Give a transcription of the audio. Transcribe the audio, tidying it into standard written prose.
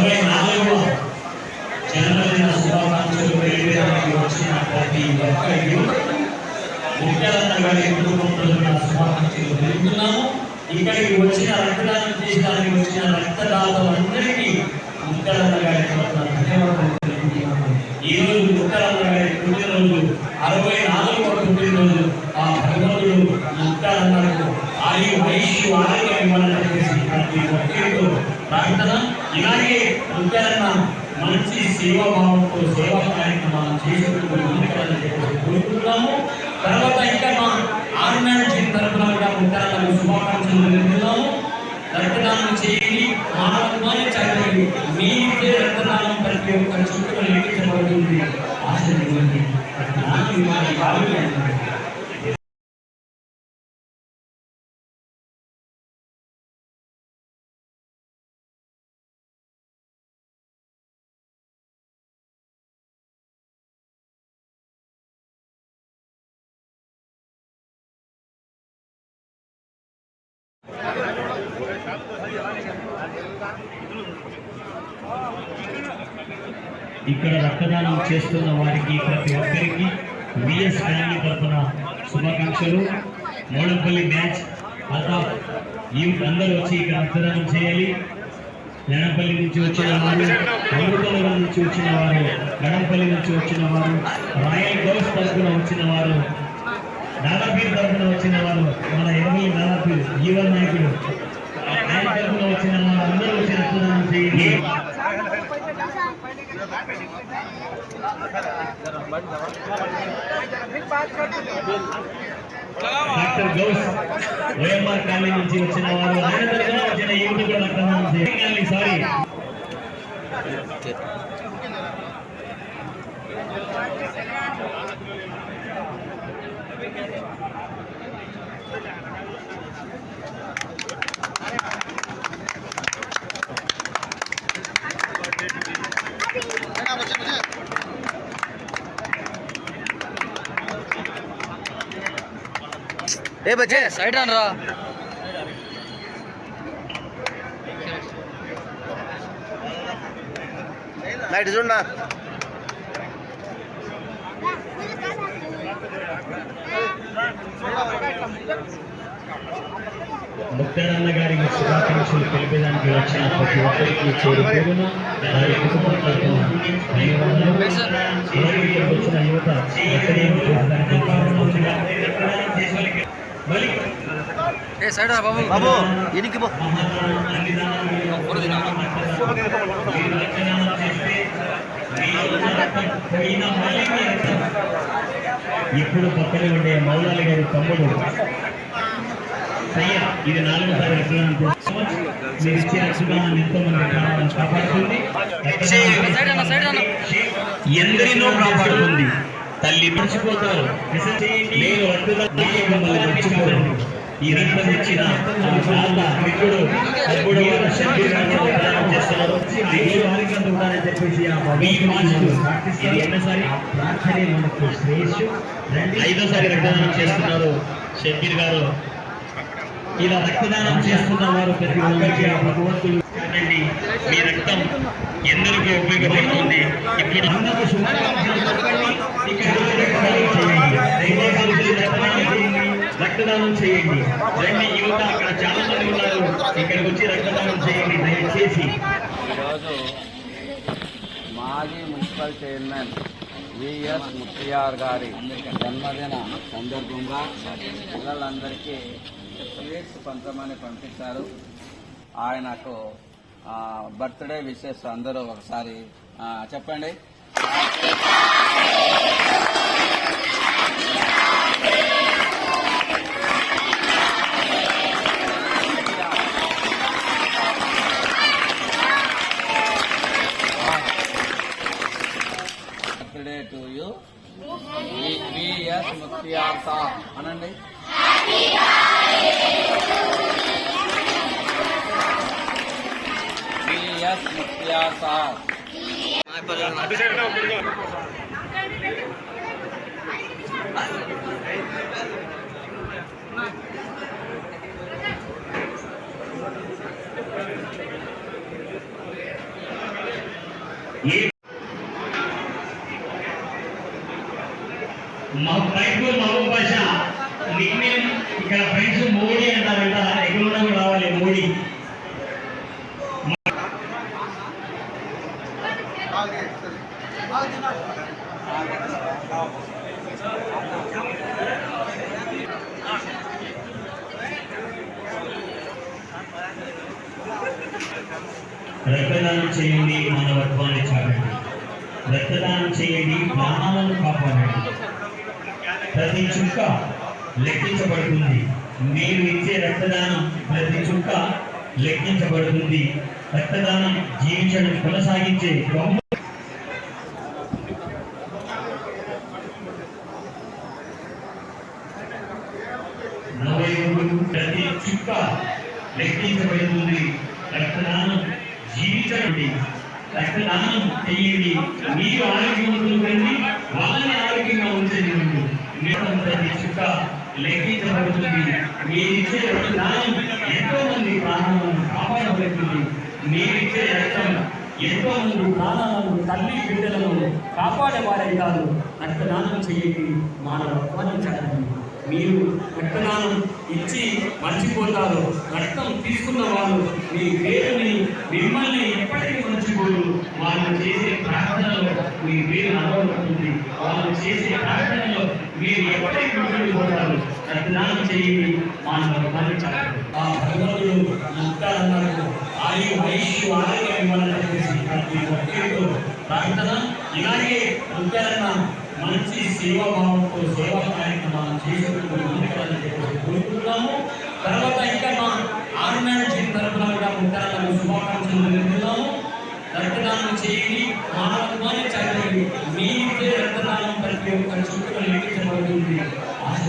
64వ జన్మదిన శుభాకాంక్షలు తెలియజేయడానికి వచ్చిన ప్రతి ఒక్కరికి ముఖ్యాలన్న గారి కుటుంబంలో శుభాకాంక్షలు తెలుపుతున్నాము. ఇక్కడికి వచ్చిన రక్తదానం చేయడానికి వచ్చిన రక్తదాతలందరికీ ముఖ్యాలన్న గారి ధన్యవాదాలు తెలుపుతున్నాము. ఈ రోజు ముఖ్యాలన్న గారి పుట్టినరోజు 64వ పుట్టినరోజు. ఆ భగవంతుడు ముఖ్యాలన్నకు ఆరోగ్యం ఇవ్వాలని చెప్పేసి ప్రతి ఒక్కరితో ప్రార్థన. ఇలాగే ముఖ్యాలన్న మంచి సేవాభావంతో సేవా కార్యక్రమాలు చేసుకుంటూ ముందుకెళ్ళాలని చెప్పేసి కోరుకుంటున్నాము. తర్వాత ఇంకా మా ఆర్గనైజ్ తరఫున కూడా ముఖ్యాలన్నకు శుభాకాంక్షలు తెలుపుతున్నాము. రక్తదానం చేయండి, మానవత్వాన్ని చదవండి. మీ ఇచ్చే రక్తదానం ప్రతి ఒక్క చుట్టూ లెక్కించబడుతుంది. ఆశీర్వదించండి. ఇక్కడ రక్తదానం చేస్తున్న వారికి ప్రతి ఒక్కరికి విఎస్ ఫ్యామిలీ తరఫున శుభాకాంక్షలు. మోడంపల్లి బ్యాచ్ అల్తాఫ్ యూత్ అందరూ వచ్చి ఇక్కడ రక్తదానం చేయాలి. నేనంపల్లి నుంచి వచ్చిన వారు, అమృతనగర్ నుంచి వచ్చిన వారు, గడంపల్లి నుంచి వచ్చిన వారు, రాయల్ గౌస్ తరఫున వచ్చిన వారు, దాదాపీర్ తరఫున వచ్చిన వారు, మన ఎర్రగల్లి దాదాపీర్ జీవన్ నాయకుడు ఆయన తరఫున వచ్చిన వారు అందరూ వచ్చి రక్తదానం చేయండి. డాక్టర్ గౌస్ వైఎంఆర్ కాలనీ నుంచి వచ్చిన వారు, ఆయన తరఫున వచ్చిన యువత కూడా రక్తదానం చేయాలి. సారీ ए बच्चे साइड आन रहा लाइट जोड़ना ముఖ్యాలన్న గారికి శుభాకాంక్షలు తెలిపేదానికి వచ్చిన ప్రతి ఒక్కరికి చేరుకోరును వారి కుటుంబం తరఫున ధన్యవాదాలు. వచ్చిన యువత बाबू ये नहीं ఇప్పుడు పక్కనే ఉండే మౌలాలి గారి తమ్ముడు సయ్య ఇది 4వ రక్తదానం మీరు ఇచ్చే రక్తదానం ఎంతో మంది ప్రాణాలను కాపాడుతుంది, ఎందరినో కాపాడుతుంది. తల్లి మర్చిపోతారు, నేను రక్తదానం మర్చిపోతాను. ఈ రక్తం ఇచ్చిన మిత్రుడు సభ్యుడు చేస్తున్నారు. చెప్పేసి ప్రార్థనే మనకు శ్రేయస్సు. 5వసారి రక్తదానం చేస్తున్నారు షబ్బీర్ గారు. ఇలా రక్తదానం చేస్తున్న వారు ప్రతి ఒక్కరికి భగవంతుడు మీ రక్తం ఎందరికీ ఉపయోగపడుతుంది. ఇప్పుడు అందరూ రక్తదానం చేయండి. రండి యువత, అక్కడ చాలా మంది ఉన్నారు, ఇక్కడికి వచ్చి రక్తదానం చేయండి దయచేసి. ఈరోజు మాజీ మున్సిపల్ చైర్మన్ విఎస్ ముత్తియార్ గారి జన్మదిన సందర్భంగా పిల్లలందరికీ స్వీట్స్ పంచమని పంపించారు. ఆయనకు బర్త్డే విషెస్ అందరూ ఒకసారి చెప్పండి. Birthday to you V S Muthiyar sir అనండి. V S Muthiyar sir. మా ట్రైబల్ మహబూబ్ భాష నిక్నేమ్ ఇక్కడ ఫ్రెండ్స్ మోడీ అంటారంట. ఎక్కడ ఉన్నా కూడా రావాలి మోడీ. రక్తదానం చేయండి, మానవత్వాన్ని చాటండి. రక్తదానం చేయండి, ప్రాణాలను కాపాడండి. ప్రతి చుక్క లెక్కించబడుతుంది. మీరు ఇచ్చే రక్తదానం ప్రతి చుక్క లెక్కించబడుతుంది. రక్తదానం జీవించడం కొనసాగించే గొప్ప ప్రతి చుక్క లెక్కించబడుతుంది. రక్తదానం జీవించండి, రక్తదానం చేయండి. మీరు ఆరోగ్యవంతులు కండి, వాళ్ళని ఆరోగ్యంగా ఉంచండి. ప్రతి చుక్క లెక్కించబడుతుంది. మీరిచ్చే రక్తదానం ఎంతో మంది ప్రాణాలను కాపాడబడుతుంది. మీరిచ్చే రక్తం ఎంతో మంది ప్రాణాలను, తల్లి బిడ్డలను కాపాడేవారైతారు. రక్తదానం చేయండి, మానవత్వాన్ని చాటండి. మీరు రక్తదానం ఇచ్చి మర్చిపోతారు. రక్తం తీసుకున్న వాళ్ళు మీ పేరుని, మిమ్మల్ని ఎప్పటికీ మర్చిపోరు. వాళ్ళు చేసే ప్రార్థనలో మీ పేరు నడవబడుతుంది. వాళ్ళు చేసే ప్రార్థనలో మీరు ఎప్పటికీ గుర్తుండిపోతారు. రక్తదానం చేయండి, మానవత్వాన్ని చాటండి. ఆ భగవంతుడు ముక్తారన్నకు ఆరోగ్యం ఇవ్వాలని చెప్పేసి ప్రతి ఒక్కరితో ప్రార్థన. ఇలాగే ముక్తారన్న మంచి సేవాభావంతో సేవా కార్యక్రమాలు చేసుకుంటూ ముందుకెళ్ళాలని చెప్పేసి కోరుకుంటున్నాము. తర్వాత ఇంకా మా ఆర్గనైజేషన్ తరఫున కూడా ముక్తారన్న శుభాకాంక్షలు తెలుపుతున్నాము. రక్తదానం చేయండి, మానవత్వాన్ని చాటండి. మీ రక్తదానం ప్రతి ఒక్క చుట్టూ లెక్కించబడుతుంది. ఆశ